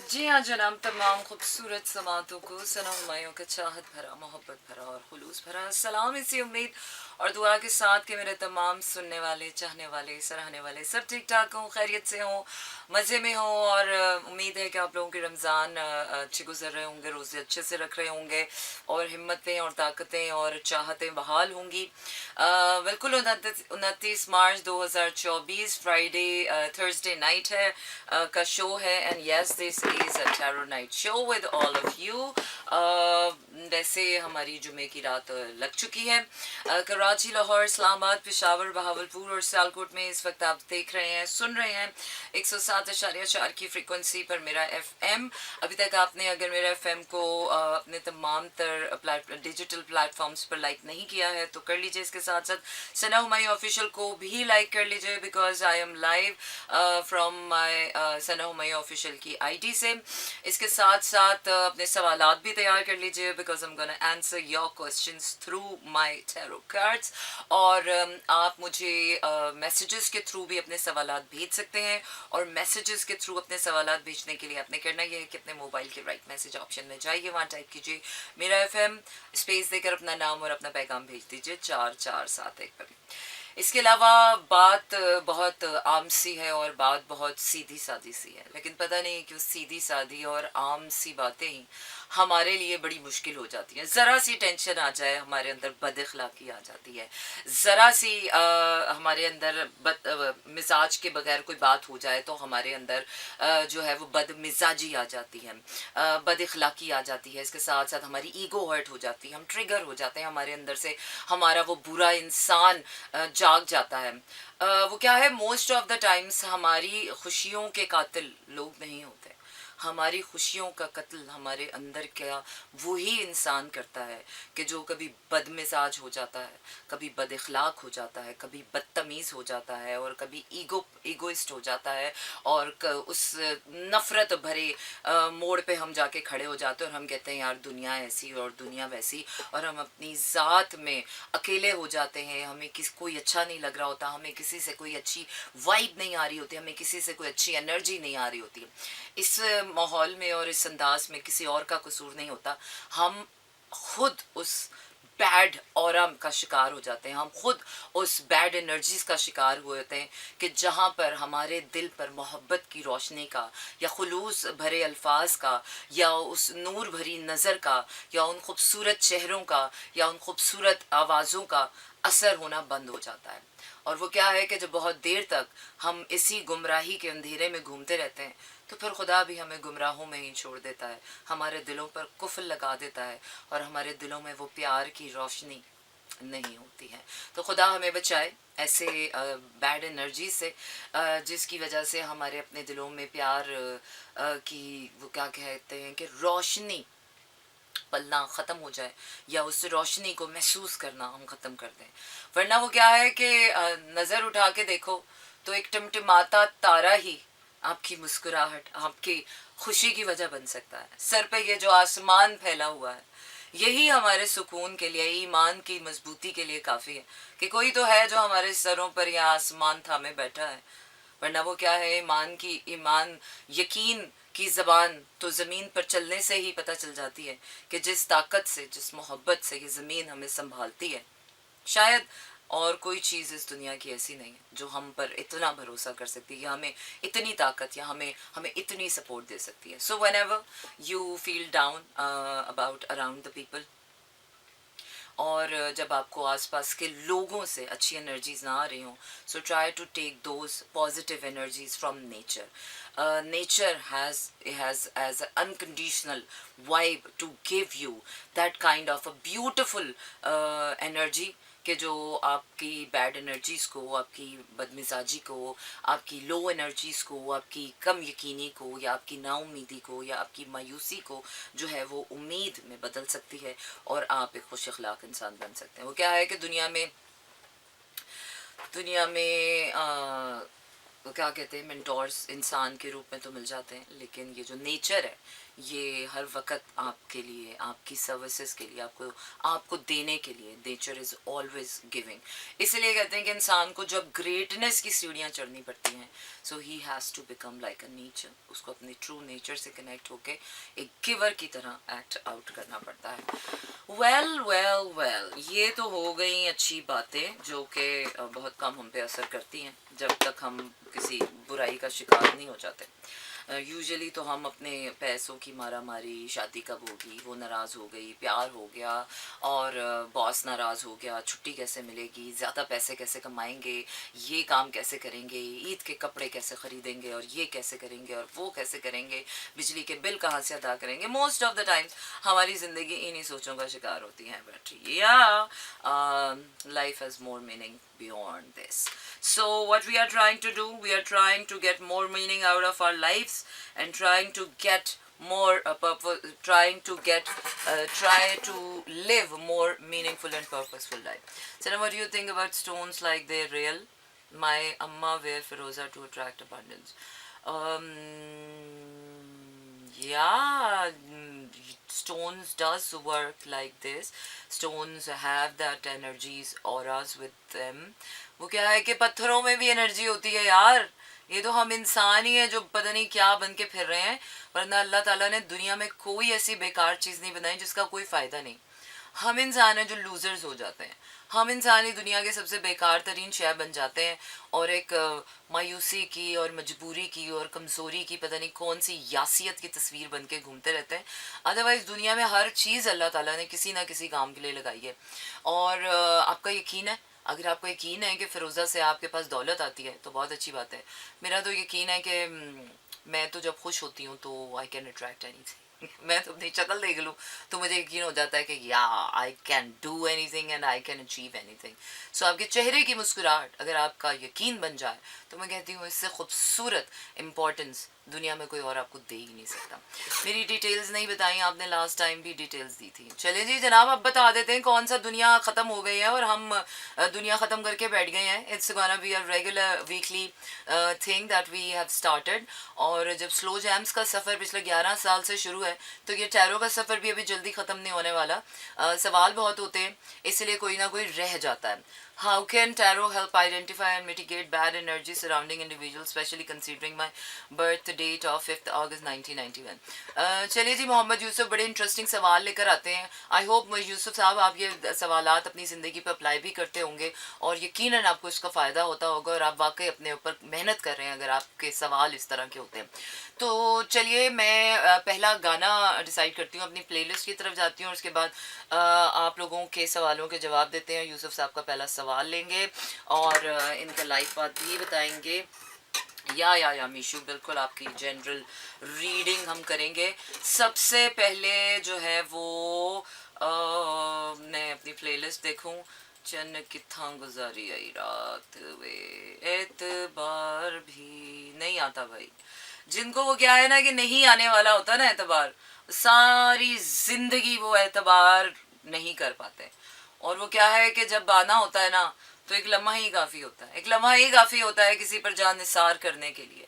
जी हाँ जनाब, तमाम खूबसूरत समातों को सना हुमायूं का चाहत भरा, मोहब्बत भरा और खुलूस भरा सलाम, इसी उम्मीद और दुआ के साथ कि मेरे तमाम सुनने वाले, चाहने वाले, सराहने वाले सब ठीक ठाक हों, खैरियत से हों, मज़े में हों। और उम्मीद है कि आप लोगों के रमज़ान अच्छे गुजर रहे होंगे, रोज़े अच्छे से रख रहे होंगे और हिम्मतें और ताकतें और चाहतें बहाल होंगी। बिल्कुल 29 मार्च 2024 फ्राइडे, थर्सडे नाइट है का शो है। And yes, this is a tarot night show with all of you. वैसे हमारी जुमे की रात लग चुकी है। कराची, लाहौर, इस्लामाबाद, पेशावर, बहावलपुर और सियालकोट में इस वक्त आप देख रहे हैं, सुन रहे हैं 107.4 की फ्रीक्वेंसी पर मेरा एफएम। अभी तक आपने अगर मेरा एफएम को अपने तमाम तर डिजिटल प्लेटफॉर्म्स पर लाइक नहीं किया है तो कर लीजिए। इसके साथ साथ सना हुमायूं ऑफिशियल को भी लाइक कर लीजिए, because I am live from my Sana Humayun official की आईडी से। इसके साथ साथ अपने सवालात भी तैयार कर लीजिए, because I am gonna answer your questions through my tarot cards. और आप मुझे मैसेजेस के थ्रू भी अपने सवालात भेज सकते हैं। और मैसेजेस के थ्रू अपने सवालात भेजने के लिए आपने करना यह है कि अपने मोबाइल के राइट मैसेज ऑप्शन में जाइए, वहाँ टाइप कीजिए मेरा एफएम, स्पेस देकर अपना नाम और अपना पैगाम भेज दीजिए 4471 पर। इसके अलावा बात बहुत आम सी है और बात बहुत सीधी सादी सी है, लेकिन पता नहीं क्यों सीधी सादी और आम सी बातें ही हमारे लिए बड़ी मुश्किल हो जाती हैं। ज़रा सी टेंशन आ जाए हमारे अंदर बदअखलाकी आ जाती है, ज़रा सी हमारे अंदर मिजाज के बगैर कोई बात हो जाए तो हमारे अंदर जो है वो बदमिजाजी आ जाती है, बदअखलाकी आ जाती है। इसके साथ साथ हमारी ईगो हर्ट हो जाती है, हम ट्रिगर हो जाते हैं, हमारे अंदर से हमारा वो बुरा इंसान जाग जाता है। वो क्या है, मोस्ट ऑफ द टाइम्स हमारी खुशियों के कातिल लोग नहीं होते, हमारी खुशियों का कत्ल हमारे अंदर क्या वही इंसान करता है कि जो कभी बदमिजाज हो जाता है, कभी बदअखलाक हो जाता है, कभी बदतमीज़ हो जाता है और कभी ईगोइस्ट हो जाता है। और उस नफ़रत भरे मोड़ पे हम जाके खड़े हो जाते हैं और हम कहते हैं यार दुनिया ऐसी और दुनिया वैसी, और हम अपनी ज़ात में अकेले हो जाते हैं। हमें कोई अच्छा नहीं लग रहा होता, हमें किसी से कोई अच्छी वाइब नहीं आ रही होती, हमें किसी से कोई अच्छी एनर्जी नहीं आ रही होती। इस माहौल में और इस अंदाज में किसी और का कसूर नहीं होता, हम खुद उस बैड ऑरा का शिकार हो जाते हैं, हम खुद उस बैड एनर्जीज का शिकार हुए होते हैं कि जहाँ पर हमारे दिल पर मोहब्बत की रोशनी का या खुलूस भरे अल्फाज का या उस नूर भरी नज़र का या उन खूबसूरत चेहरों का या उन खूबसूरत आवाज़ों का असर होना बंद हो जाता है। और वो क्या है कि जब बहुत देर तक हम इसी गुमराही के अंधेरे में घूमते रहते हैं तो फिर खुदा भी हमें गुमराहों में ही छोड़ देता है, हमारे दिलों पर कुफ्र लगा देता है और हमारे दिलों में वो प्यार की रोशनी नहीं होती है। तो खुदा हमें बचाए ऐसे बैड एनर्जी से, जिसकी वजह से हमारे अपने दिलों में प्यार की वो क्या कहते हैं कि रोशनी पलना ख़त्म हो जाए, या उस रोशनी को महसूस करना हम ख़त्म कर दें। वरना वो क्या है कि नज़र उठा के देखो तो एक टिमटिमाता तारा ही आपकी मुस्कुराहट, आपकी खुशी की वजह बन सकता है। सर पे ये जो आसमान फैला हुआ है, यही हमारे सुकून के लिए, ईमान की मजबूती के लिए काफ़ी है कि कोई तो है जो हमारे सरों पर यह आसमान थामे बैठा है। वरना वो क्या है, ईमान यकीन की ज़बान तो ज़मीन पर चलने से ही पता चल जाती है कि जिस ताकत से, जिस मोहब्बत से ये ज़मीन हमें संभालती है, शायद और कोई चीज़ इस दुनिया की ऐसी नहीं है जो हम पर इतना भरोसा कर सकती है, या हमें इतनी ताकत या हमें हमें इतनी सपोर्ट दे सकती है। So when ever you feel down about around the people, और जब आपको आसपास के लोगों से अच्छी एनर्जीज ना आ रही हों, so try to take those positive energies from nature. Nature has as an unconditional vibe to give you that kind of a beautiful energy कि जो आपकी बैड एनर्जीज़ को, आपकी बदमिजाजी को, आपकी लो एनर्जीज़ को, आपकी कम यकीनी को, या आपकी नाउमीदी को, या आपकी मायूसी को जो है वो उम्मीद में बदल सकती है और आप एक खुश अखलाक इंसान बन सकते हैं। वो क्या है कि दुनिया में क्या कहते हैं, मेंटोर्स इंसान के रूप में तो मिल जाते हैं, लेकिन ये जो नेचर है ये हर वक्त आपके लिए, आपकी सर्विसेज के लिए, आपको आपको देने के लिए, नेचर इज़ ऑलवेज गिविंग। इसलिए कहते हैं कि इंसान को जब ग्रेटनेस की सीढ़ियाँ चढ़नी पड़ती हैं, so he has to become like a nature. उसको अपने ट्रू नेचर से कनेक्ट होकर एक गिवर की तरह एक्ट आउट करना पड़ता है। वेल वेल वेल, ये तो हो गई अच्छी बातें जो कि बहुत कम हम पे असर करती हैं जब तक हम किसी बुराई का शिकार नहीं हो जाते। यूजुअली तो हम अपने पैसों की मारा मारी, शादी कब होगी, वो नाराज़ हो गई, प्यार हो गया, और बॉस नाराज़ हो गया, छुट्टी कैसे मिलेगी, ज़्यादा पैसे कैसे कमाएंगे, ये काम कैसे करेंगे, ईद के कपड़े कैसे ख़रीदेंगे, और ये कैसे करेंगे और वो कैसे करेंगे, बिजली के बिल कहाँ से अदा करेंगे। मोस्ट ऑफ द टाइम्स हमारी ज़िंदगी इन्हीं सोचों का शिकार होती है। बट या life has more meaning beyond this. So what we are trying to do, we are trying to get more meaning out of our lives and trying to get more purpose, trying to get try to live more meaningful and purposeful life. So now what do you think about stones, like they're real? My amma wear firoza to attract abundance. um yeah, stones does work like this. Stones have that energies, auras with them. वो क्या है कि पत्थरों में भी energy होती है यार। ये तो हम इंसान ही हैं जो पता नहीं क्या बन के फिर रहे हैं, वरना अल्लाह ताला ने दुनिया में कोई ऐसी बेकार चीज़ नहीं बनाई जिसका कोई फ़ायदा नहीं। हम इंसान हैं जो लूज़र्स हो जाते हैं। हम इंसान ही दुनिया के सबसे बेकार तरीन शय बन जाते हैं, और एक मायूसी की और मजबूरी की और कमज़ोरी की पता नहीं कौन सी यासियत की तस्वीर बन के घूमते रहते हैं। अदरवाइज़ दुनिया में हर चीज़ अल्लाह ताला ने किसी ना किसी काम के लिए लगाई है। और आपका यकीन है, अगर आपको यकीन है कि फ़िरोज़ा से आपके पास दौलत आती है तो बहुत अच्छी बात है। मेरा तो यकीन है कि मैं तो जब खुश होती हूँ तो आई कैन अट्रैक्ट एनीथिंग। मैं तो अपनी शक्ल देख लूँ तो मुझे यकीन हो जाता है कि या I can do anything and I can achieve anything. So आपके चेहरे की मुस्कुराहट अगर आपका यकीन बन जाए तो मैं कहती हूँ इससे खूबसूरत इम्पोर्टेंस दुनिया में कोई और आपको दे ही नहीं सकता। मेरी डिटेल्स नहीं बताई आपने, लास्ट टाइम भी डिटेल्स दी थी। चलिए जी जनाब, अब बता देते हैं कौन सा दुनिया ख़त्म हो गई है और हम दुनिया ख़त्म करके बैठ गए हैं। It's gonna be a regular weekly thing that we have started. और जब स्लो जैम्स का सफ़र पिछले 11 साल से शुरू है तो ये टैरो का सफ़र भी अभी जल्दी ख़त्म नहीं होने वाला। सवाल बहुत होते हैं, इसलिए कोई ना कोई रह जाता है। How can tarot help identify and mitigate bad energy surrounding individuals, especially considering my birth date of 5th August 1991? चलिए जी, मोहम्मद यूसुफ बड़े इंटरेस्टिंग सवाल लेकर आते हैं। आई होप यूसुफ साहब आप ये सवालात अपनी ज़िंदगी पर अप्लाई भी करते होंगे और यकीनन आपको इसका फ़ायदा होता होगा और आप वाकई अपने ऊपर मेहनत कर रहे हैं अगर आपके सवाल इस तरह के होते हैं। तो चलिए मैं पहला गाना डिसाइड करती हूँ, अपनी प्लेलिस्ट की तरफ जाती हूँ और उसके बाद आप लोगों के सवालों के जवाब देते हैं। यूसुफ साहब का पहला सवाल लेंगे और इनका लाइफ बात भी बताएंगे। या मीशू, बिल्कुल आपकी जनरल रीडिंग हम करेंगे। सबसे पहले जो है वो मैं अपनी प्लेलिस्ट देखूं। चन्न कित्था गुजारी आई रात वे एतबार भी नहीं आता भाई। जिनको वो क्या है ना कि नहीं आने वाला होता ना एतबार, सारी जिंदगी वो एतबार नहीं कर पाते। और वो क्या है कि जब आना होता है ना तो एक लम्हा ही काफ़ी होता है, एक लम्हा ही काफ़ी होता है किसी पर जान निसार करने के लिए।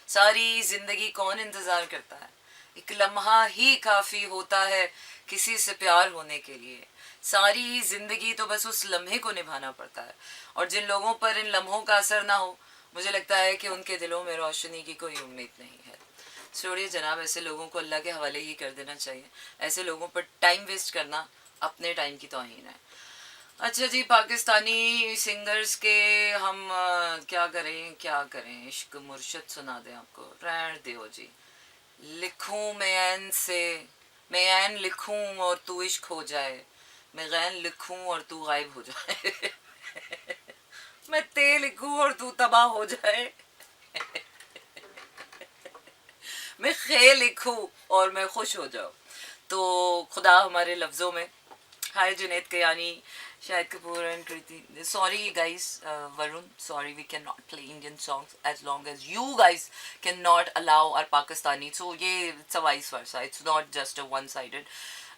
सारी ज़िंदगी कौन इंतज़ार करता है? एक लम्हा ही काफ़ी होता है किसी से प्यार होने के लिए। सारी ज़िंदगी तो बस उस लम्हे को निभाना पड़ता है। और जिन लोगों पर इन लम्हों का असर ना हो, मुझे लगता है कि उनके दिलों में रोशनी की कोई उम्मीद नहीं है। छोड़िए जनाब, ऐसे लोगों को अल्लाह के हवाले ही कर देना चाहिए। ऐसे लोगों पर टाइम वेस्ट करना अपने टाइम की तौहीन है। अच्छा जी, पाकिस्तानी सिंगर्स के हम क्या करें, इश्क मुर्शद सुना दें आपको, रहन दो जी। लिखूं मैं ऐन से, मैं ऐन लिखूं और तू इश्क हो जाए, मैं गैन लिखूं और तू गायब हो जाए। मैं ते लिखूं और तू तबाह हो जाए। मैं खे लिखूं और मैं खुश हो जाऊं। तो खुदा हमारे लफ्ज़ों में। Hi Junaid Kayani, Shahid Kapoor and Kriti. Sorry guys, Varun, sorry we cannot play Indian songs as long as you guys cannot allow our Pakistani. So ये it's a vice versa, it's not just a one sided.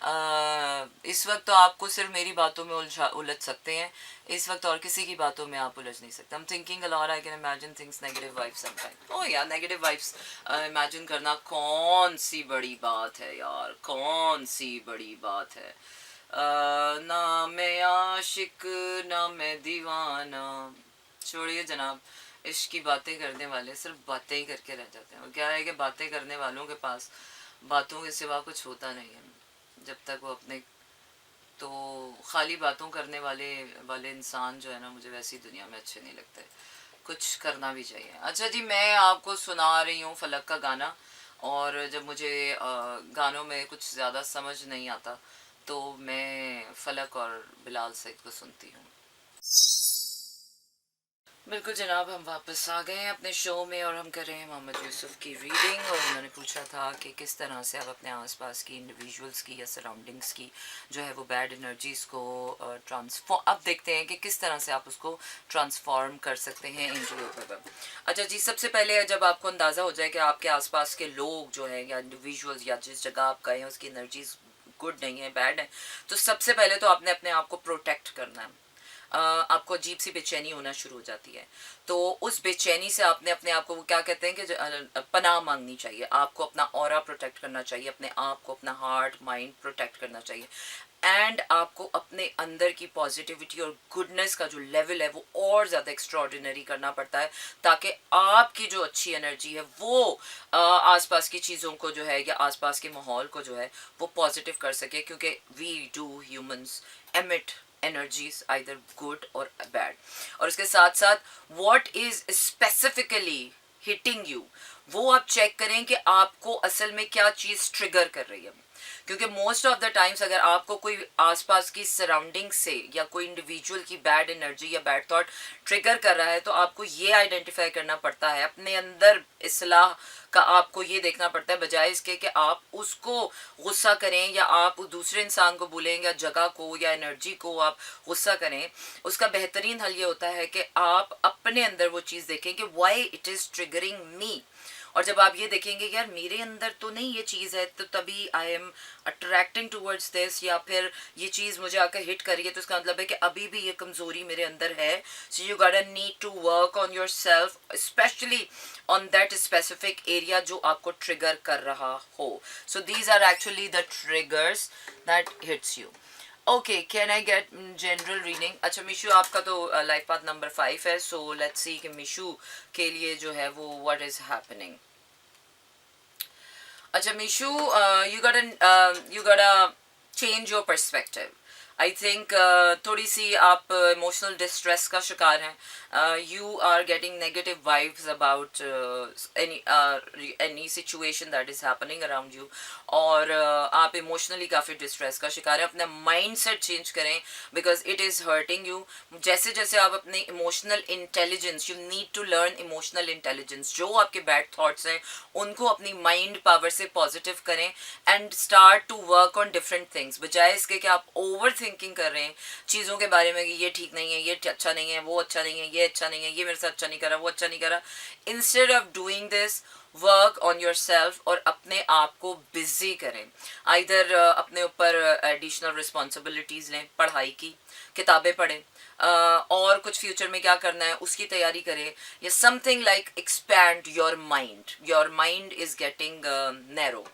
इस वक्त तो आपको सिर्फ मेरी बातों में उलझ सकते हैं, इस वक्त और किसी की बातों में आप उलझ नहीं सकते. I'm thinking a lot. I can imagine things negative vibes sometimes. Oh yeah, negative vibes imagine करना कौन सी बड़ी बात है यार, कौन सी बड़ी बात है. ना मैं आशिक ना मैं दीवाना. छोड़िए जनाब, इश्क की बातें करने वाले सिर्फ बातें ही करके रह जाते हैं. और क्या है कि बातें करने वालों के पास बातों के सिवा कुछ होता नहीं है. जब तक वो अपने, तो खाली बातों करने वाले वाले इंसान जो है ना, मुझे वैसी दुनिया में अच्छे नहीं लगते. कुछ करना भी चाहिए. अच्छा जी, मैं आपको सुना रही हूँ फलक का गाना. और जब मुझे गानों में कुछ ज़्यादा समझ नहीं आता तो मैं फलक और बिलाल सईद को सुनती हूँ. बिल्कुल जनाब, हम वापस आ गए हैं अपने शो में और हम कर रहे हैं मोहम्मद यूसुफ की रीडिंग. और उन्होंने पूछा था कि किस तरह से आप अपने आसपास की इंडिविजुअल्स की या सराउंडिंग्स की जो है वो बैड एनर्जीज़ को ट्रांसफॉर्म, अब देखते हैं कि किस तरह से आप उसको ट्रांसफॉर्म कर सकते हैं इनटू. अच्छा जी, सबसे पहले जब आपको अंदाज़ा हो जाए कि आपके आसपास के लोग जो है या इंडिविजुअल्स या जिस जगह आप गए हैं उसकी एनर्जीज गुड नहीं है, बैड है, तो सबसे पहले तो आपने अपने आप को प्रोटेक्ट करना है. आपको अजीब सी बेचैनी होना शुरू हो जाती है. तो उस बेचैनी से आपने अपने आप को, वो क्या कहते हैं कि पनाह मांगनी चाहिए. आपको अपना ऑरा प्रोटेक्ट करना चाहिए, अपने आप को, अपना हार्ट माइंड प्रोटेक्ट करना चाहिए. एंड आपको अपने अंदर की पॉजिटिविटी और गुडनेस का जो लेवल है वो और ज़्यादा एक्स्ट्रॉर्डिनरी करना पड़ता है, ताकि आपकी जो अच्छी एनर्जी है वो आसपास की चीज़ों को जो है या आसपास के माहौल को जो है वो पॉजिटिव कर सके. क्योंकि we do humans emit energies either good or bad. और उसके साथ साथ what is specifically hitting you, वो आप चेक करें कि आपको असल में क्या चीज़ ट्रिगर कर रही है. क्योंकि मोस्ट ऑफ द टाइम्स अगर आपको कोई आसपास की सराउंडिंग से या कोई इंडिविजुअल की बैड एनर्जी या बैड थॉट ट्रिगर कर रहा है, तो आपको ये आइडेंटिफाई करना पड़ता है अपने अंदर. इस्लाह का आपको ये देखना पड़ता है, बजाय इसके कि आप उसको गुस्सा करें या आप दूसरे इंसान को बोलें या जगह को या एनर्जी को आप गुस्सा करें. उसका बेहतरीन हल ये होता है कि आप अपने अंदर वो चीज़ देखें कि वाई इट इज़ ट्रिगरिंग मी. और जब आप ये देखेंगे यार मेरे अंदर तो नहीं ये चीज़ है, तो तभी I am attracting towards this, या फिर ये चीज़ मुझे आकर हिट करी है, तो इसका मतलब है कि अभी भी ये कमज़ोरी मेरे अंदर है. So you got need to work on your self, specially on that specific area जो आपको ट्रिगर कर रहा हो. So these are actually the triggers that hits you. Okay, can I get general reading. अच्छा मिशू, आपका तो लाइफ पाथ नंबर 5 है. सो let's सी कि मिशू के लिए जो है वो व्हाट इज हैपनिंग. अच्छा Mishu, you gotta change your perspective. I think थोड़ी सी आप इमोशनल डिस्ट्रेस का शिकार हैं. You are getting negative vibes about any situation that is happening around you. और आप इमोशनली काफ़ी डिस्ट्रेस का शिकार हैं. अपना माइंड सेट चेंज करें because it is hurting you. जैसे जैसे आप अपने emotional intelligence, you need to learn emotional intelligence. जो आपके बैड थाट्स हैं उनको अपनी माइंड पावर से पॉजिटिव करें and start to work on different things, बजाय इसके कि आप ओवर थिंकिंग कर रहे हैं चीज़ों के बारे में कि ये ठीक नहीं है, ये अच्छा नहीं है, वो अच्छा नहीं है, ये अच्छा नहीं है, ये मेरे साथ अच्छा नहीं करा, वो अच्छा नहीं करा. Instead of doing this, work on your self और अपने आप को बिजी करें. आइदर अपने ऊपर एडिशनल रिस्पॉन्सिबिलिटीज़ लें, पढ़ाई की, किताबें पढ़ें, और कुछ फ्यूचर में क्या करना है उसकी तैयारी करें, या something like expand your mind. Your mind is getting narrow.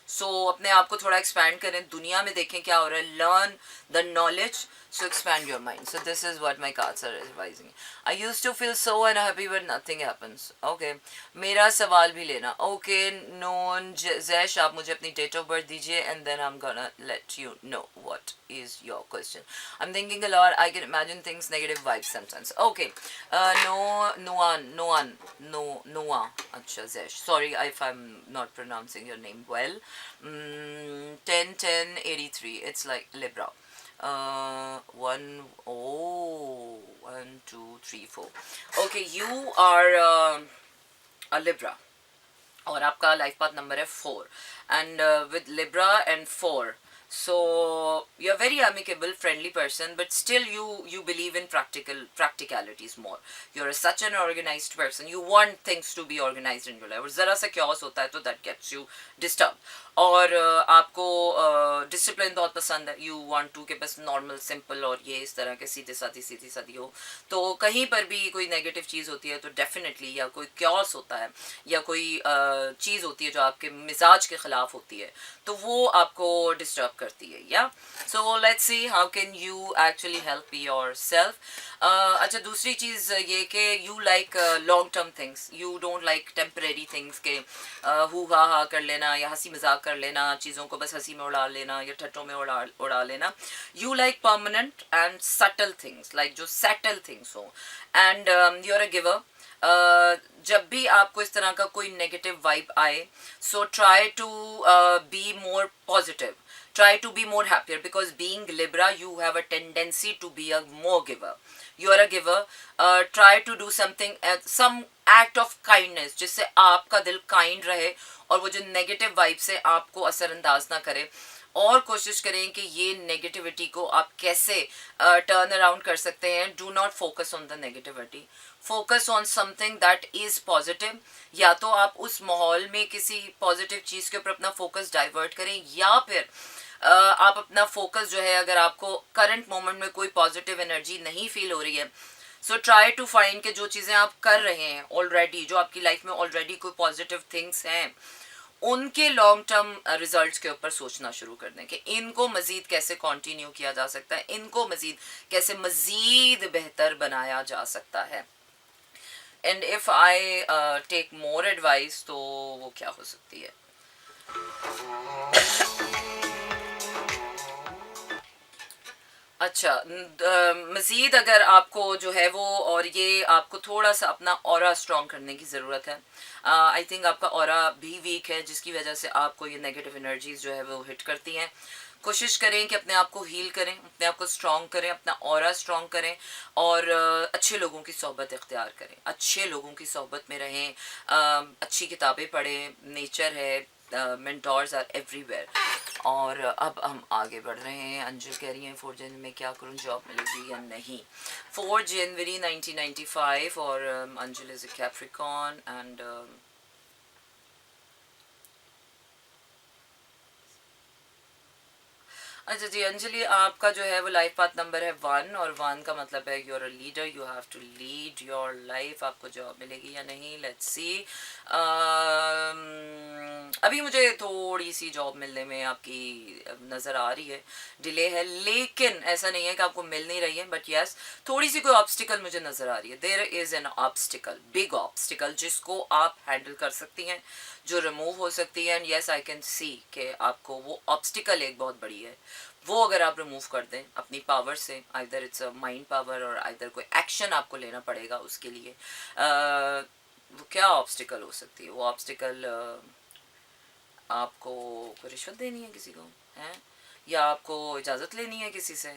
So अपने आप को थोड़ा एक्सपैंड करें, दुनिया में देखें क्या हो रहा है, learn the knowledge, so expand your mind. So this is what my cards are advising. I used to feel so unhappy but nothing happens. Okay, मेरा सवाल भी लेना. ओके नोन जैश, आप मुझे अपनी डेट ऑफ बर्थ दीजिए and then I am gonna let you know what is your question. I'm thinking a lot. I can imagine things, negative vibes sometimes. Okay. Noah. Acha Zesh. Sorry if I'm not pronouncing your name well. 10-10-83. It's like Libra. 1, 2, 3, 4. Okay, you are a Libra. और आपका life path number है 4. And with Libra and 4, So you're very amicable, friendly person, but still you believe in practicalities more. You're such an organized person. You want things to be organized in your life. और ज़रा सा chaos होता है तो that gets you disturbed. और आपको discipline बहुत पसंद है. यू वांट टू कि बस नॉर्मल सिंपल और ये इस तरह के सीधी सादी हो. तो कहीं पर भी कोई नेगेटिव चीज़ होती है तो डेफिनेटली, या कोई क्योस होता है या कोई चीज़ होती है जो आपके मिजाज के ख़िलाफ़ होती है, तो वो आपको डिस्टर्ब करती है. या सो let's see how can you actually help your self. अच्छा, दूसरी चीज़ ये कि you like long term things. You don't like temporary things के हु हा कर लेना या हंसी मजाक कर लेना, चीज़ों को बस हंसी में उड़ा लेना या ठट्टों में उड़ा लेना. You like permanent and subtle things, like जो सेटल थिंग्स हो. And you are a giver. जब भी आपको इस तरह का कोई नेगेटिव वाइब आए, so try to be more positive, try to be more happier, because being Libra, you have a tendency to be a more giver. You are a giver. Try to do something, some act of kindness, जिससे आपका दिल kind रहे और वो जो negative vibe से आपको असरअंदाज ना करे. और कोशिश करें कि ये नेगेटिविटी को आप कैसे टर्न अराउंड कर सकते हैं. Do not focus on the negativity, focus on something that is positive. या तो आप उस माहौल में किसी पॉजिटिव चीज़ के ऊपर अपना फोकस डाइवर्ट करें, या फिर आप अपना फोकस जो है, अगर आपको करंट मोमेंट में कोई पॉजिटिव एनर्जी नहीं फील हो रही है, सो ट्राई टू फाइंड कि जो चीज़ें आप कर रहे हैं ऑलरेडी, जो आपकी लाइफ में ऑलरेडी कोई पॉजिटिव थिंग्स हैं, उनके लॉन्ग टर्म रिजल्ट्स के ऊपर सोचना शुरू कर दें कि इनको मज़ीद कैसे कंटिन्यू किया जा सकता है, इनको मज़ीद बेहतर बनाया जा सकता है. And if I take more advice, तो वो क्या हो सकती है. अच्छा, मज़ीद अगर आपको जो है वो, और ये आपको थोड़ा सा अपना ऑरा स्ट्रॉन्ग करने की ज़रूरत है. आई थिंक आपका ऑरा भी वीक है, जिसकी वजह से आपको ये नेगेटिव एनर्जीज जो है वो हिट करती हैं. कोशिश करें कि अपने आप को हील करें, अपने आप को स्ट्रॉन्ग करें, अपना ऑरा स्ट्रॉन्ग करें, और अच्छे लोगों की सोहबत इख्तियार करें, अच्छे लोगों की सोहबत में रहें, अच्छी किताबें पढ़ें. नेचर है, मेंटोर्स आर एवरीवेयर. और अब हम आगे बढ़ रहे हैं. अंजुल कह रही हैं 4 जनवरी में क्या करूं, जॉब मिलेगी या नहीं. 4 जनवरी 1995, और Anjul is a Capricorn. And अच्छा जी अंजलि, आपका जो है वो लाइफ पाथ नंबर है 1, और 1 का मतलब है you are a leader, you have to lead your life. आपको जॉब मिलेगी या नहीं, लेट्स सी. अभी मुझे थोड़ी सी जॉब मिलने में आपकी नज़र आ रही है, डिले है, लेकिन ऐसा नहीं है कि आपको मिल नहीं रही है. बट यस, थोड़ी सी कोई ऑब्स्टिकल मुझे नज़र आ रही है. There is an obstacle, big obstacle, जिसको आप हैंडल कर सकती हैं, जो रिमूव हो सकती है. And yes, I can see कि आपको वो ऑब्स्टिकल एक बहुत बड़ी है, वो अगर आप रिमूव कर दें अपनी पावर से, either it's a mind power और आइदर कोई एक्शन आपको लेना पड़ेगा उसके लिए. वो क्या ऑब्स्टिकल हो सकती है? वो ऑब्स्टिकल आपको कोई रिश्वत देनी है किसी को, हैं, या आपको इजाज़त लेनी है किसी से,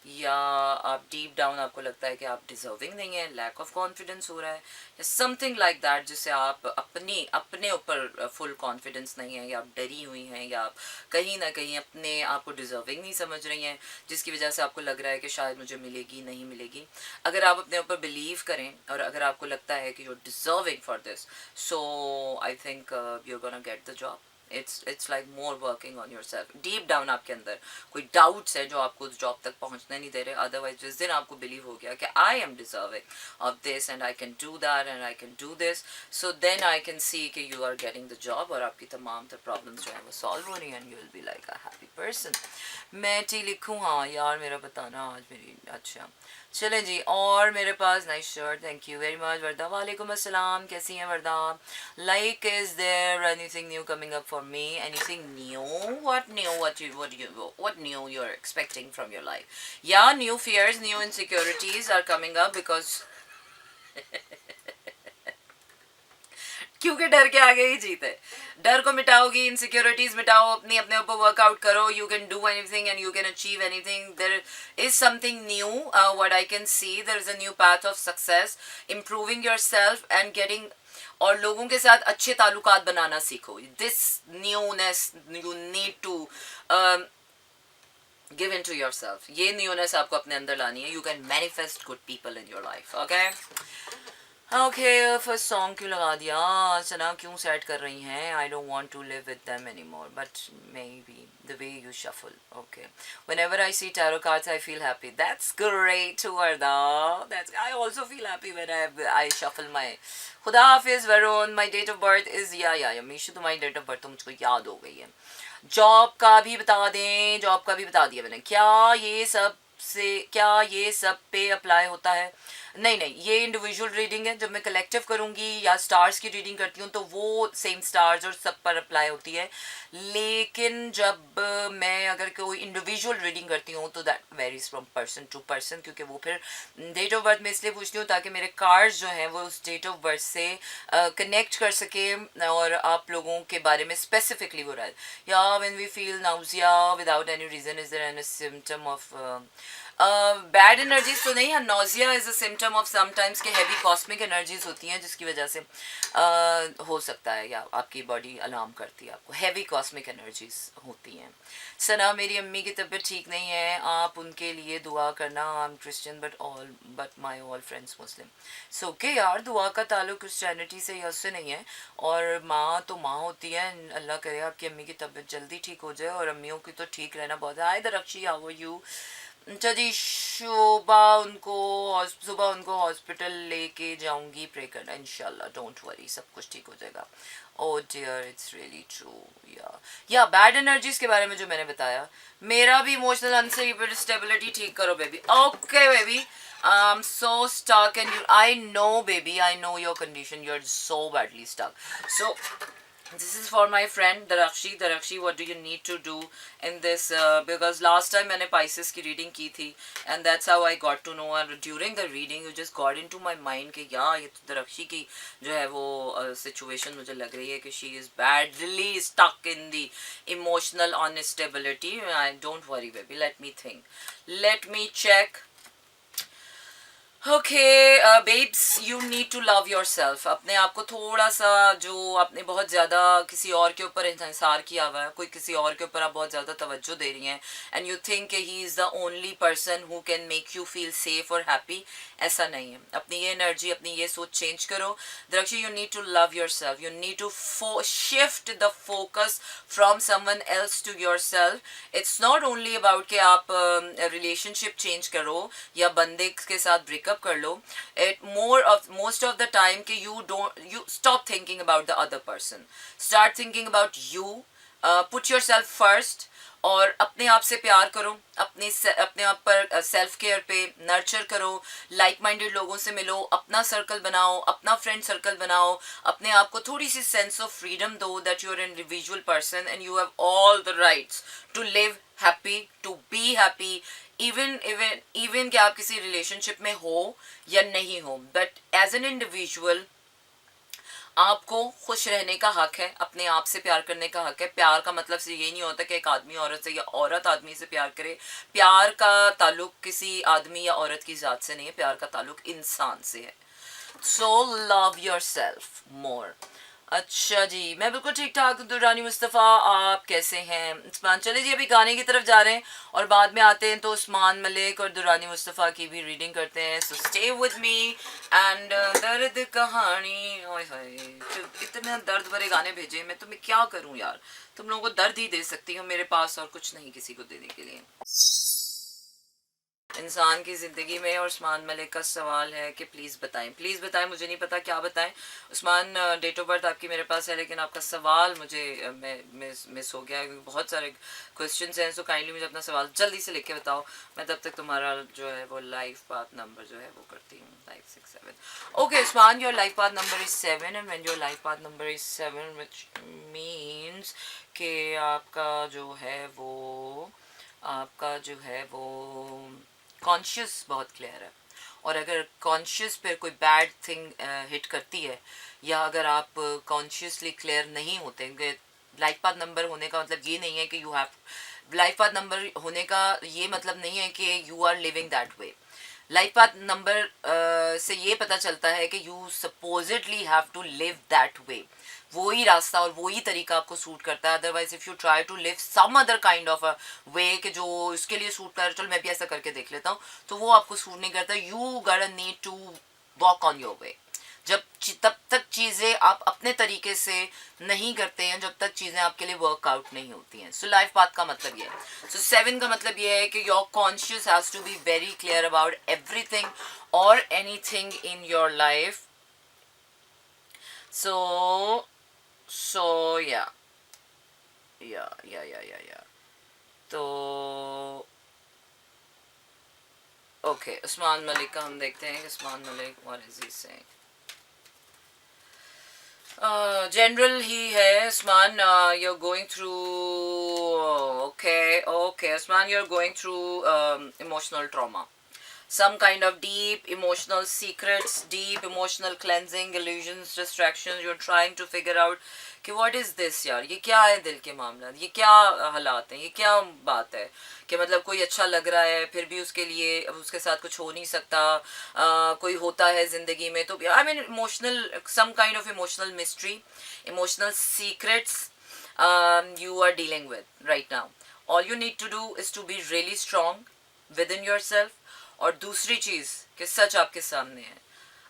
या आप डीप डाउन आपको लगता है कि आप डिजर्विंग नहीं है, लैक ऑफ कॉन्फिडेंस हो रहा है, या समथिंग लाइक दैट, जिससे आप अपने ऊपर फुल कॉन्फिडेंस नहीं है, या आप डरी हुई हैं, या आप कहीं ना कहीं अपने आप को डिजर्विंग नहीं समझ रही हैं, जिसकी वजह से आपको लग रहा है कि शायद मुझे मिलेगी, नहीं मिलेगी. अगर आप अपने ऊपर बिलीव करें और अगर आपको लगता है कि you are deserving for this, so I think you are gonna get the job. It's like more working on your self. Deep down आपके अंदर कोई डाउट्स है जो आपको उस जॉब तक पहुंचने नहीं दे रहे. अदरवाइज जिस दिन आपको बिलीव हो गया कि I am deserving of this and I can do that and I can do this, so then I can see कि you are getting the job, और आपकी तमाम प्रॉब्लम्स जो है वो सॉल्व हो रही हैं, and you will be like a happy person. मैं टी लिखूँ? हाँ यार, मेरा बताना आज मेरी. अच्छा चलें जी. और मेरे पास nice shirt, thank you very much. Varda, वालेकुम अस्सलाम, कैसी हैं Varda? Like is there anything new coming up for me, anything new? What new? What new you're expecting from your life? Yeah, new fears, new insecurities are coming up because क्योंकि डर के आगे ही जीत है. डर को मिटाओगी, इनसिक्योरिटीज मिटाओ, अपने ऊपर वर्कआउट करो. You can do anything and you can achieve anything. There is something new, what I can see. There is a new path of success, improving your self and getting, और लोगों के साथ अच्छे ताल्लुकात बनाना सीखो. This newness, you need to give in to your self, ये newness आपको अपने अंदर लानी है. You can manifest good people in your life. Okay okay, first song क्यों लगा दिया? सना क्यों सेट कर रही हैं? I don't want to live with them any more but may be the way you shuffle. Okay, whenever I see tarot cards I feel happy. That's great, Varda. That's, I also feel happy when I shuffle my. खुदा हाफिज वरुण. माई date of birth is या मीशू, तुम्हारी date of birth तो मुझको याद हो गई है. Job का भी बता दें, जॉब का भी बता दिया मैंने. क्या ये सब पे अप्लाई होता है? नहीं नहीं, ये इंडिविजुअल रीडिंग है. जब मैं कलेक्टिव करूँगी या स्टार्स की रीडिंग करती हूँ तो वो सेम स्टार्स और सब पर अप्लाई होती है. लेकिन जब मैं अगर कोई इंडिविजुअल रीडिंग करती हूँ तो that varies from person to person, क्योंकि वो फिर डेट ऑफ बर्थ में इसलिए पूछती हूँ ताकि मेरे कार्ड्स जो हैं वो उस डेट ऑफ बर्थ से कनेक्ट कर सके और आप लोगों के बारे में स्पेसिफिकली वो रहे. या when we feel nausea without any reason, is there any symptom of bad energies? तो नहीं है. Nausea is a symptom of sometimes के हैवी कॉस्मिक एनर्जीज होती हैं जिसकी वजह से हो सकता है या आपकी बॉडी अलार्म करती है आपको. हैवी कॉस्मिक एनर्जीज होती हैं. सना, मेरी अम्मी की तबीयत ठीक नहीं है, आप उनके लिए दुआ करना. I am Christian but my all friends Muslim. So okay यार, दुआ का ताल्लुक क्रिश्चियनिटी से या उससे नहीं है. और माँ तो माँ होती है. अल्लाह करे आपकी अम्मी की तबीयत जल्दी ठीक हो जाए और अम्मियों की तो ठीक रहना बहुत है. हाय दरक्षी, हाउ आर यू? अच्छा जी, सुबह उनको हॉस्पिटल लेके जाऊंगी. प्रे करना इंशाल्लाह. डोंट वरी, सब कुछ ठीक हो जाएगा. Oh dear, it's really true. या बैड एनर्जीज के बारे में जो मैंने बताया, मेरा भी इमोशनल अनस्टेबिलिटी ठीक करो baby. Okay baby, I'm so stuck and I know baby, I know your condition, you're so badly stuck. So this is for my friend Darakshi, what do you need to do in this, because last time मैंने Pisces की reading की थी and that's how I got to know her. During the reading you just got into my mind कि यार ये तो Darakshi की जो है वो situation मुझे लग रही है कि she is badly stuck in the emotional instability. Don't worry baby, let me think, let me check. Okay babes, you need to love your self. अपने आप को थोड़ा सा, जो आपने बहुत ज़्यादा किसी और के ऊपर इंसार किया हुआ है, कोई किसी और के ऊपर आप बहुत ज़्यादा तवज्जो दे रही हैं and you think he is the only person who can make you feel safe और हैप्पी. ऐसा नहीं है. अपनी ये एनर्जी, अपनी ये सोच चेंज करो. Darakshi, you need to love your self. You need to shift the focus from someone else to your self. It's not only about कि आप रिलेशनशिप चेंज करो या बंदे के साथ ब्रेकअप कर लो. It most of the time कि you stop thinking about the other person, start thinking about you. Put yourself first और अपने आप से प्यार करो. अपने आप पर सेल्फ केयर पे नर्चर करो. लाइक माइंडेड लोगों से मिलो, अपना सर्कल बनाओ, अपना फ्रेंड सर्कल बनाओ. अपने आप को थोड़ी सी सेंस ऑफ फ्रीडम दो that you are an individual person and you have all the rights to live happy, to be happy. Even कि आप किसी रिलेशनशिप में हो या नहीं हो, बट एज एन इंडिविजुअल आपको खुश रहने का हक है. अपने आप से प्यार करने का हक है. प्यार का मतलब से ये नहीं होता कि एक आदमी औरत से या औरत आदमी से प्यार करे. प्यार का ताल्लुक किसी आदमी या औरत की ज़ात से नहीं है. प्यार का ताल्लुक इंसान से है. सो लव योर सेल्फ मोर. अच्छा जी, मैं बिल्कुल ठीक ठाक. दुरानी मुस्तफ़ा, आप कैसे हैं? उस्मान, चले जी अभी गाने की तरफ जा रहे हैं और बाद में आते हैं तो उस्मान मलिक और दुरानी मुस्तफ़ा की भी रीडिंग करते हैं. So stay with me and दर्द कहानी. ओए होए, इतने दर्द भरे गाने भेजे, मैं तुम्हें क्या करूं यार. तुम लोगों को दर्द ही दे सकती हूँ, मेरे पास और कुछ नहीं किसी को देने के लिए. इंसान की ज़िंदगी में और उस्मान मलिक का सवाल है कि प्लीज़ बताएं. मुझे नहीं पता क्या बताएं. उस्मान, डेट ऑफ बर्थ आपकी मेरे पास है लेकिन आपका सवाल मुझे मिस हो गया क्योंकि बहुत सारे क्वेश्चंस हैं. सो काइंडली मुझे अपना सवाल जल्दी से लिख के बताओ. मैं तब तक तुम्हारा जो है वो लाइफ पाथ नंबर जो है वो करती हूँ. 567. Okay Usman, your life path number is 7 and when your life path number is 7 which means कि आपका जो है वो कॉन्शियस बहुत क्लियर है. और अगर कॉन्शियस पर कोई बैड थिंग हिट करती है या अगर आप कॉन्शियसली क्लियर नहीं होते, लाइफ पाथ नंबर होने का मतलब ये नहीं है कि लाइफ पाथ नंबर होने का ये मतलब नहीं है कि you are living that way. Life path number से ये पता चलता है कि you supposedly have to live that way. वही रास्ता और वही तरीका आपको सूट करता है. Otherwise if you try to live some other kind of a way कि जो इसके लिए सूट कर, चल मैं भी ऐसा करके देख लेता हूँ, तो वो आपको सूट नहीं करता. You got need to walk on your way. तब तक चीज़ें आप अपने तरीके से नहीं करते हैं जब तक चीज़ें आपके लिए वर्कआउट नहीं होती हैं. सो लाइफ पाथ का मतलब ये है. सो 7 का मतलब ये है कि your conscious has to be very clear about everything और anything in your life. So या तो ओके, उस्मान मलिक का हम देखते हैं. Usman Malik, what is he saying? General ही है Usman. you're going through okay Usman, you're going through emotional trauma, some kind of deep emotional secrets, deep emotional cleansing, illusions, distractions. You're trying to figure out कि what is this यार, ये क्या है दिल के मामला, ये क्या हालात हैं, ये क्या बात है कि मतलब कोई अच्छा लग रहा है फिर भी उसके लिए उसके साथ कुछ हो नहीं सकता. कोई होता है ज़िंदगी में तो I mean emotional, some kind of emotional mystery, emotional secrets you are dealing with right now. All you need to do is to be really strong within yourself. और दूसरी चीज़ कि सच आपके सामने है,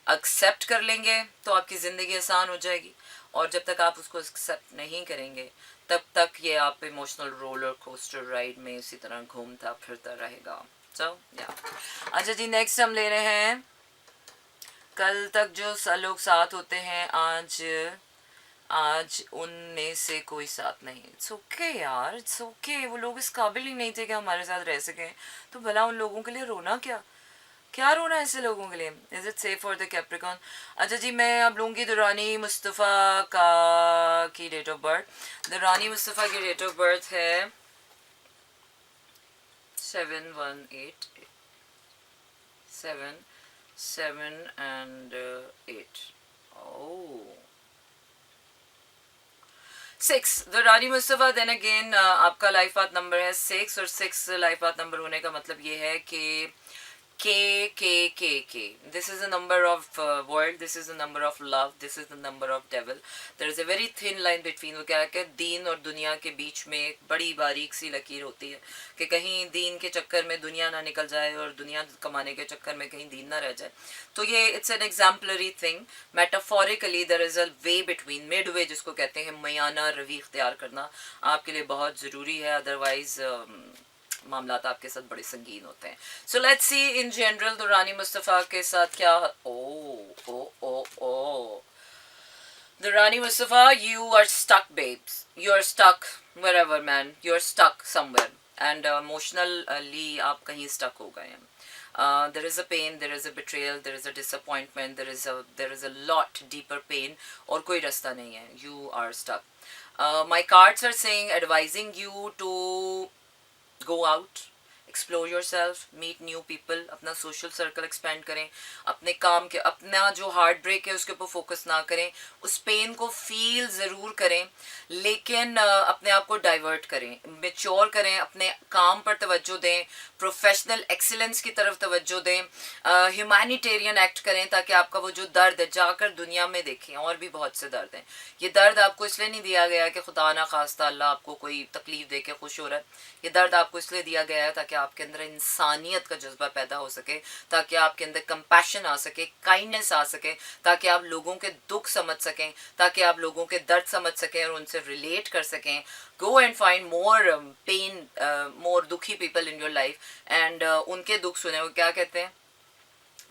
एक्सेप्ट कर लेंगे तो आपकी ज़िंदगी आसान हो जाएगी. और जब तक आप उसको एक्सेप्ट नहीं करेंगे तब तक ये आप इमोशनल रोलर कोस्टर राइड में इसी तरह घूमता फिरता रहेगा. सो या अच्छा जी, नेक्स्ट हम ले रहे हैं कल तक जो लोग साथ होते हैं आज उनमें से कोई साथ नहीं. इट्स ओके यार, इट्स ओके. वो लोग इस काबिल ही नहीं थे कि हमारे साथ रह सकें, तो भला उन लोगों के लिए रोना क्या रोना है ऐसे लोगों के लिए. Is it safe for the Capricorn? अच्छा जी, मैं अब लूँगी दुरानी मुस्तफ़ा की date of birth. Durrani Mustafa की डेट ऑफ बर्थ है 718 7 and 8. Oh, 6. Durrani Mustafa. Then again आपका लाइफ पाथ नंबर है 6 और 6 लाइफ पाथ नंबर होने का मतलब ये है कि K. This is the number of world. This is the number of love. This is the number of devil. There is a very thin line between. वो क्या है कि दीन और दुनिया के बीच में एक बड़ी बारीक सी लकीर होती है कि कहीं दीन के चक्कर में दुनिया ना निकल जाए और दुनिया कमाने के चक्कर में कहीं दीन ना रह जाए. तो ये it's an exemplary thing. Metaphorically there is a way between, mid way जिसको कहते हैं, मयाना रवी इख्तियार करना आपके लिए बहुत ज़रूरी है. अदरवाइज मामला आपके साथ बड़े संगीन होते हैं. So let's see in general Durrani Mustafa के साथ क्या. Oh Durrani Mustafa, you are stuck babes, you are stuck wherever man, you are stuck somewhere and emotionally आप कहीं stuck हो गए हैं. there is a pain, there is a betrayal, there is a disappointment, there is a lot deeper pain और कोई रास्ता नहीं है. You are stuck. My cards are saying, advising you to go out, explore yourself, meet new people, अपना social circle expand करें, अपने काम के अपना जो हार्ट ब्रेक है उसके ऊपर फोकस ना करें, उस पेन को फील ज़रूर करें लेकिन अपने आप को डाइवर्ट करें, मेच्योर करें, अपने काम पर तवज्जो दें, प्रोफेशनल एक्सीलेंस की तरफ तवज्जो दें, ह्यूमैनिटेरियन एक्ट करें ताकि आपका वो जो दर्द है जाकर दुनिया में देखें. और भी बहुत से दर्द हैं. ये दर्द आपको इसलिए नहीं दिया गया कि खुदा ना खास्ता अल्लाह आपको कोई तकलीफ दे के खुश हो रहा है. ये दर्द आपको इसलिए दिया गया है ताकि आपके अंदर इंसानियत का जज्बा पैदा हो सके, ताकि आपके अंदर कंपैशन आ सके, काइंडनेस आ सके, ताकि आप लोगों के दुख समझ सकें, ताकि आप लोगों के दर्द समझ सकें और उनसे रिलेट कर सकें. Go and find more pain, more दुखी people in your life and उनके दुख सुने. वो क्या कहते हैं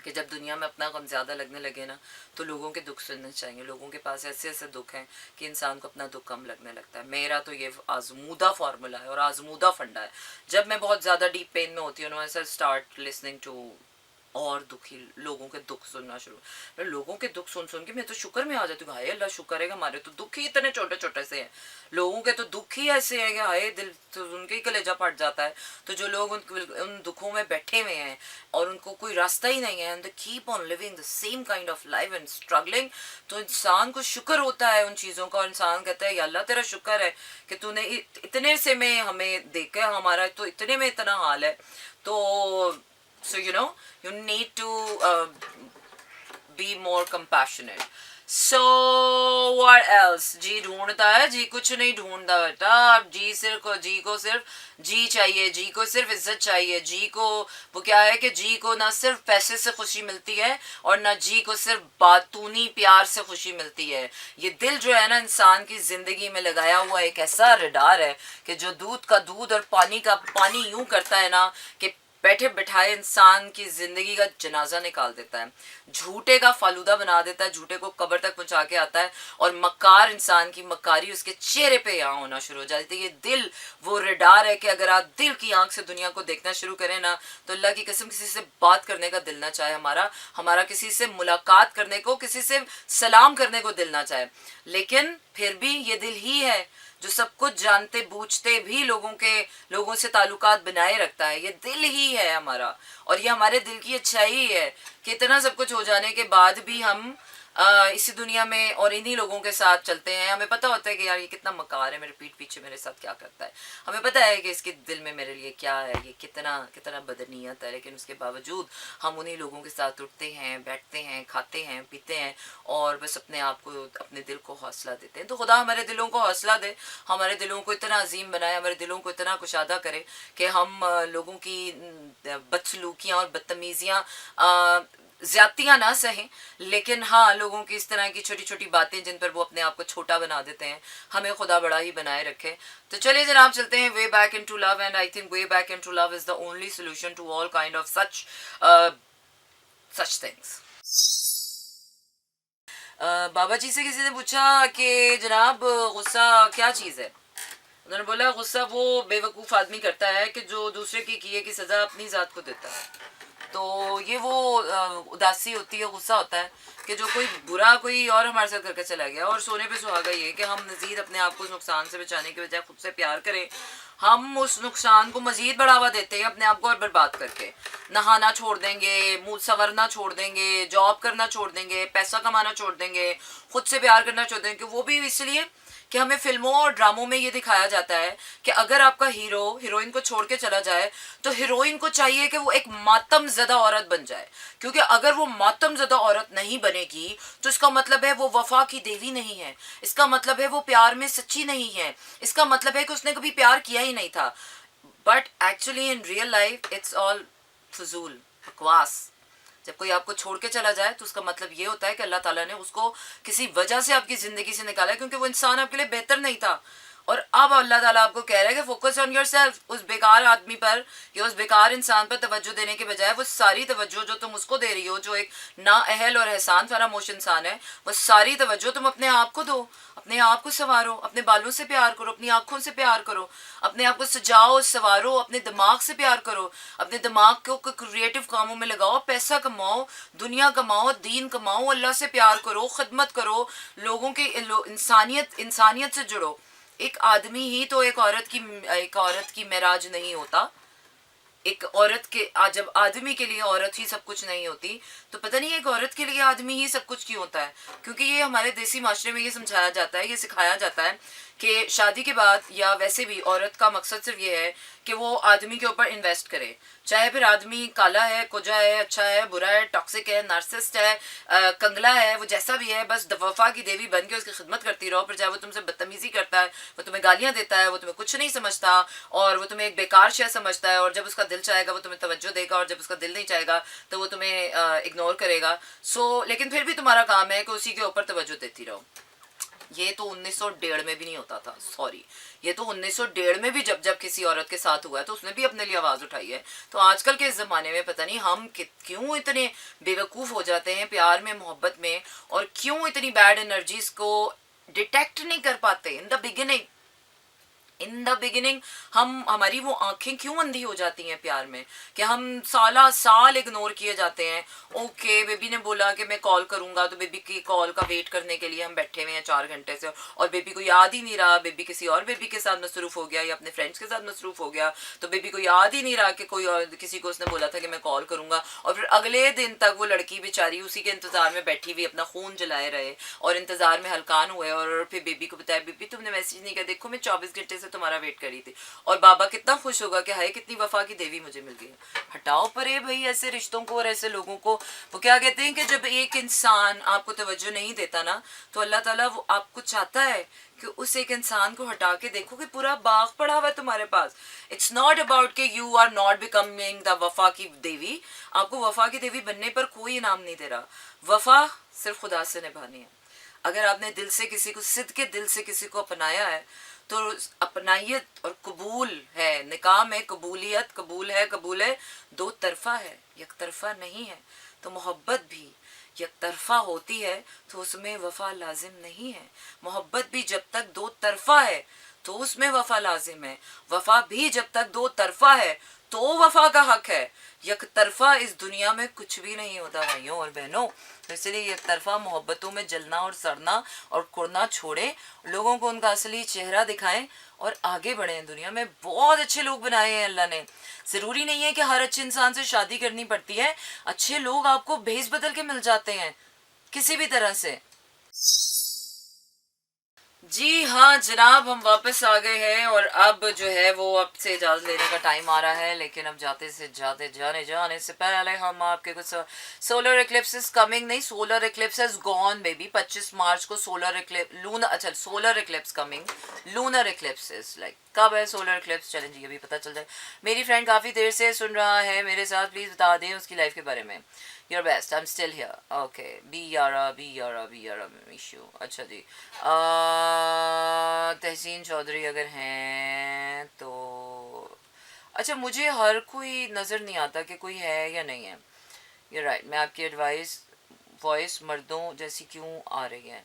कि जब दुनिया में अपना गम ज़्यादा लगने लगे ना तो लोगों के दुख सुनने चाहिए. लोगों के पास ऐसे ऐसे दुख हैं कि इंसान को अपना दुख कम लगने लगता है. मेरा तो ये आजमूदा फार्मूला है और आजमूदा फंडा है. जब मैं बहुत ज़्यादा डीप पेन में होती हूँ ना, ऐसा स्टार्ट लिसनिंग टू और दुखी लोगों के दुख सुनना शुरू. मैं लोगों के दुख सुन सुन के मैं तो शुक्र में आ जाती हूँ. हाय अल्लाह शुक्र है कि हमारे तो दुख ही इतने छोटे छोटे से हैं. लोगों के तो दुख ही ऐसे हैं कि हाय दिल तो उनके ही कलेजा फट जाता है. तो जो लोग उन दुखों में बैठे हुए हैं और उनको कोई रास्ता ही नहीं है and they keep on living the same kind of life and struggling, तो इंसान को शुक्र होता है उन चीज़ों का. और इंसान कहता है या अल्लाह तेरा शुक्र है कि तूने इतने से में हमें देखा, हमारा तो इतने में इतना हाल है. तो so you need to be more compassionate. So what else, जी ढूंढता है, जी कुछ नहीं ढूंढता बेटा। अब जी को सिर्फ जी चाहिए, जी को सिर्फ इज्जत चाहिए, जी को वो क्या है कि जी को ना सिर्फ पैसे से खुशी मिलती है और ना जी को सिर्फ बातूनी प्यार से खुशी मिलती है। ये दिल जो है ना इंसान की जिंदगी में लगाया हुआ एक ऐसा रडार है कि जो दूध का दूध और पानी का पानी यूं करता है ना कि बैठे बिठाए इंसान की जिंदगी का जनाजा निकाल देता है, झूठे का फालूदा बना देता है, झूठे को कब्र तक पहुंचा के आता है और मक्कार इंसान की मक्कारी उसके चेहरे पे यहाँ होना शुरू हो जाती है। ये दिल वो रडार है कि अगर आप दिल की आंख से दुनिया को देखना शुरू करें ना तो अल्लाह की कसम किसी से बात करने का दिल ना चाहे हमारा किसी से मुलाकात करने को, किसी से सलाम करने को दिल ना चाहे, लेकिन फिर भी ये दिल ही है जो सब कुछ जानते बूझते भी लोगों से ताल्लुकात बनाए रखता है। ये दिल ही है हमारा और ये हमारे दिल की अच्छाई ही है कि इतना सब कुछ हो जाने के बाद भी हम इसी दुनिया में और इन्हीं लोगों के साथ चलते हैं। हमें पता होता है कि यार ये कितना मकार है, मेरे पीठ पीछे मेरे साथ क्या करता है, हमें पता है कि इसके दिल में मेरे लिए क्या है, ये कितना कितना बदनीयत है, लेकिन उसके बावजूद हम उन्हीं लोगों के साथ उठते हैं, बैठते हैं, खाते हैं, पीते हैं और बस अपने आप को, अपने दिल को हौसला देते हैं। तो खुदा हमारे दिलों को हौसला दे, हमारे दिलों को इतना अजीम बनाए, हमारे दिलों को इतना कुशादा करे कि हम लोगों की बदसलूकियाँ और बदतमीजियाँ ज्यादतियाँ ना सहें, लेकिन हाँ लोगों की इस तरह की छोटी छोटी बातें जिन पर वो अपने आप को छोटा बना देते हैं, हमें खुदा बड़ा ही बनाए रखे। तो चलिए जनाब चलते हैं way back into love, and I think way back into love is the only solution to all kind of such things. बाबा जी से किसी ने पूछा कि जनाब गुस्सा क्या चीज़ है। उन्होंने बोला गुस्सा वो बेवकूफ़ आदमी करता है कि जो दूसरे की किए की सज़ा अपनी ज़ात को देता है। तो ये वो उदासी होती है, गुस्सा होता है कि जो कोई बुरा कोई और हमारे साथ करके चला गया, और सोने पे सुहागा ये कि हम मज़ीद अपने आप को उस नुकसान से बचाने के बजाय खुद से प्यार करें, हम उस नुकसान को मज़ीद बढ़ावा देते हैं अपने आप को और बर्बाद करके। नहाना छोड़ देंगे, मुँह संवरना छोड़ देंगे, जॉब करना छोड़ देंगे, पैसा कमाना छोड़ देंगे, खुद से प्यार करना छोड़ देंगे। वो भी इसलिए कि हमें फिल्मों और ड्रामों में ये दिखाया जाता है कि अगर आपका हीरो हीरोइन को छोड़ के चला जाए तो हीरोइन को चाहिए कि वो एक मातम ज़दा औरत बन जाए, क्योंकि अगर वो मातम ज़दा औरत नहीं बनेगी तो इसका मतलब है वो वफा की देवी नहीं है, इसका मतलब है वो प्यार में सच्ची नहीं है, इसका मतलब है कि उसने कभी प्यार किया ही नहीं था। But actually in real life it's all फजूल, बकवास। जब कोई आपको छोड़ के चला जाए तो उसका मतलब ये होता है कि अल्लाह ताला ने उसको किसी वजह से आपकी ज़िंदगी से निकाला है, क्योंकि वो इंसान आपके लिए बेहतर नहीं था। और अब अल्लाह ताला आपको कह रहा है कि फोकस ऑन योर सेल्फ, उस बेकार आदमी पर या उस बेकार इंसान पर तवज्जो देने के बजाय वो सारी तवज्जो जो तुम उसको दे रही हो, जो एक नाअहल और एहसान फरामोश इंसान है, वो सारी तवज्जो तुम अपने आप को दो, अपने आप को संवारो, अपने बालों से प्यार करो, अपनी आँखों से प्यार करो, अपने आप को सजाओ संवारो, अपने दिमाग से प्यार करो, अपने दिमाग को क्रिएटिव कामों में लगाओ, पैसा कमाओ, दुनिया कमाओ, दीन कमाओ, अल्लाह से प्यार करो, खिदमत करो, लोगों की इंसानियत से जुड़ो। एक आदमी ही तो एक औरत की मेराज नहीं होता। एक औरत के जब आदमी के लिए औरत ही सब कुछ नहीं होती तो पता नहीं एक औरत के लिए आदमी ही सब कुछ क्यों होता है। क्योंकि ये हमारे देसी माशरे में ये समझाया जाता है, ये सिखाया जाता है कि शादी के बाद या वैसे भी औरत का मकसद सिर्फ ये है कि वो आदमी के ऊपर इन्वेस्ट करे, चाहे फिर आदमी काला है, कुजा है, अच्छा है, बुरा है, टॉक्सिक है, नार्सिस्ट है, कंगला है, वो जैसा भी है, बस वफा की देवी बन के उसकी खिदमत करती रहो। फिर चाहे वो तुमसे बदतमीजी करता है, वो तुम्हें गालियां देता है, वो तुम्हें कुछ नहीं समझता और वो तुम्हें एक बेकार शय समझता है, और जब उसका दिल चाहेगा वो तुम्हें तवज्जो देगा और जब उसका दिल नहीं चाहेगा तो वो तुम्हें इग्नोर करेगा। लेकिन फिर भी तुम्हारा काम है कि उसी के ऊपर तवज्जो देती रहो। ये तो 1901 में भी नहीं होता था, सॉरी, ये तो 1901 में भी जब जब किसी औरत के साथ हुआ है तो उसने भी अपने लिए आवाज़ उठाई है। तो आजकल के इस ज़माने में पता नहीं हम क्यों इतने बेवकूफ़ हो जाते हैं प्यार में, मोहब्बत में, और क्यों इतनी बैड एनर्जीज को डिटेक्ट नहीं कर पाते इन द बिगिनिंग। हमारी वो आंखें क्यों अंधी हो जाती हैं प्यार में कि हम साला साल इग्नोर किए जाते हैं। ओके बेबी ने बोला कि मैं कॉल करूंगा, तो बेबी की कॉल का वेट करने के लिए हम बैठे हुए हैं 4 घंटे से, और बेबी को याद ही नहीं रहा, बेबी किसी और बेबी के साथ मसरूफ हो गया या अपने फ्रेंड्स के साथ मसरूफ हो गया, तो बेबी को याद ही नहीं रहा कि कोई और किसी को उसने बोला था कि मैं कॉल करूंगा। और फिर अगले दिन तक वो लड़की बेचारी उसी के इंतजार में बैठी हुई अपना खून जलाए रहे और इंतजार में हलकान हुए, और फिर बेबी को बताया बेबी तुमने मैसेज नहीं किया, देखो मैं 24 घंटे से से तुम्हारा वेट करी थी, और बाबा कितना खुश होगा कि हाय कितनी वफा की देवी मुझे मिल गई है। हटाओ परे भाई ऐसे रिश्तों को और ऐसे लोगों को। वो क्या कहते हैं कि जब एक इंसान आपको तवज्जो नहीं देता ना, तो अल्लाह ताला वो आपको चाहता है कि उस एक इंसान को हटा के देखो कि पूरा बाग पड़ा हुआ है तुम्हारे पास। इट्स नॉट अबाउट कि you are not becoming the वफा की देवी। आपको वफा की देवी बनने पर कोई इनाम नहीं दे रहा। वफा सिर्फ खुदा से निभानी है। अगर आपने दिल से किसी को, सिद्ध के दिल से किसी को अपनाया है, तो अपनाइयत और कबूल है। निकाह में कबूलियत, कबूल है, दो तरफा है, एक तरफा नहीं है। तो मोहब्बत भी एक तरफा होती है तो उसमें वफा लाजिम नहीं है। मोहब्बत भी जब तक दो तरफा है तो उसमें वफा लाजिम है। वफा भी जब तक दो तरफा है तो वफा का हक है। एक तरफा इस दुनिया में कुछ भी नहीं होता भाइयों और बहनों। तो इसलिए एक तरफा मोहब्बतों में जलना और सड़ना और कुड़ना छोड़े, लोगों को उनका असली चेहरा दिखाएं और आगे बढ़ें। दुनिया में बहुत अच्छे लोग बनाए हैं अल्लाह ने। ज़रूरी नहीं है कि हर अच्छे इंसान से शादी करनी पड़ती है। अच्छे लोग आपको भेस बदल के मिल जाते हैं किसी भी तरह से। जी हाँ जनाब, हम वापस आ गए हैं और अब जो है वो अब से इजाज़त लेने का टाइम आ रहा है। लेकिन अब जाने से पहले हम आपके कुछ सोलर इक्लिप्स कमिंग, नहीं solar Eclipse is gone baby. 25 मार्च को सोलर इक्लिप्स, लूनर, अच्छा solar Eclipse coming, lunar Eclipse is like कब है सोलर इक्लिप्स, चलें जी अभी पता चल जाए। मेरी फ्रेंड काफ़ी देर से सुन रहा है मेरे साथ, प्लीज़ बता दें उसकी लाइफ के बारे में। Your best, I'm still here. Okay. Be Yara, miss you. अच्छा जी। तहसीन चौधरी अगर हैं तो अच्छा, मुझे हर कोई नज़र नहीं आता कि कोई है या नहीं है। You're right. मैं आपकी एडवाइस वॉइस मर्दों जैसी क्यों आ रही है?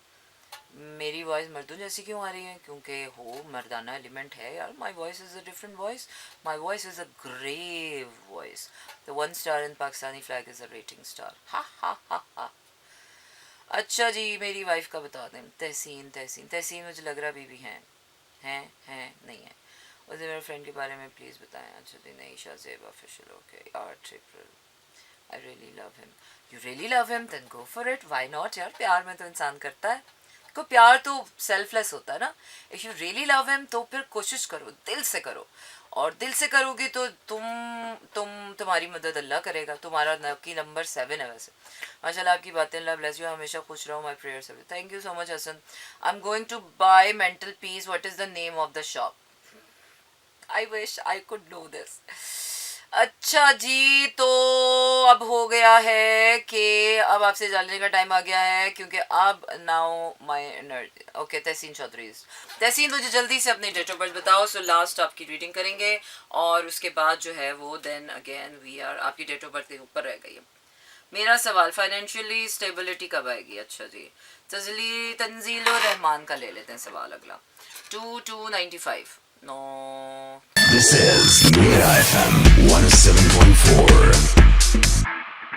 मेरी वॉइस मर्दों जैसी क्यों आ रही है? क्योंकि हो मर्दाना एलिमेंट है यार। My voice is a different voice. My voice is a grave voice. The 1 star in Pakistani flag is a rating star. हा हा हा हा। अच्छा जी, मेरी वाइफ का बता दें। तहसीन मुझे लग रहा बीबी हैं नहीं है। उसे मेरे फ्रेंड के बारे में प्लीज़ बताएं। अच्छा जी, नहीं Shahzeb official, okay. Art April, I really love him. You really love him, then go for it, why not यार। प्यार में तो इंसान करता है को, प्यार तो सेल्फलेस होता है ना। If you really love him तो फिर कोशिश करो, दिल से करो, और दिल से करोगे तो तुम्हारी मदद अल्लाह करेगा। तुम्हारा की नंबर 7 है वैसे। माशाल्लाह आपकी बातें, अल्लाह ब्लेस यू, हमेशा खुश रहो। My prayers. Thank you so much Hasan. I am going to buy mental peace. What is the name of the shop? I wish I could know this. अच्छा जी, तो अब हो गया है कि अब आपसे जानने का टाइम आ गया है, क्योंकि अब नाउ माय एनर्जी। ओके तहसीन चौधरी, तहसीन मुझे जल्दी से अपनी डेट ऑफ बर्थ बताओ। सो लास्ट आपकी रीडिंग करेंगे और उसके बाद जो है वो देन अगेन वी आर आपकी डेट ऑफ बर्थ के ऊपर रह गई है। मेरा सवाल, फाइनेंशियली स्टेबिलिटी कब आएगी? अच्छा जी, तंजील रहमान का ले लेते हैं सवाल अगला। 2295 no. This is Mira FM 107.4.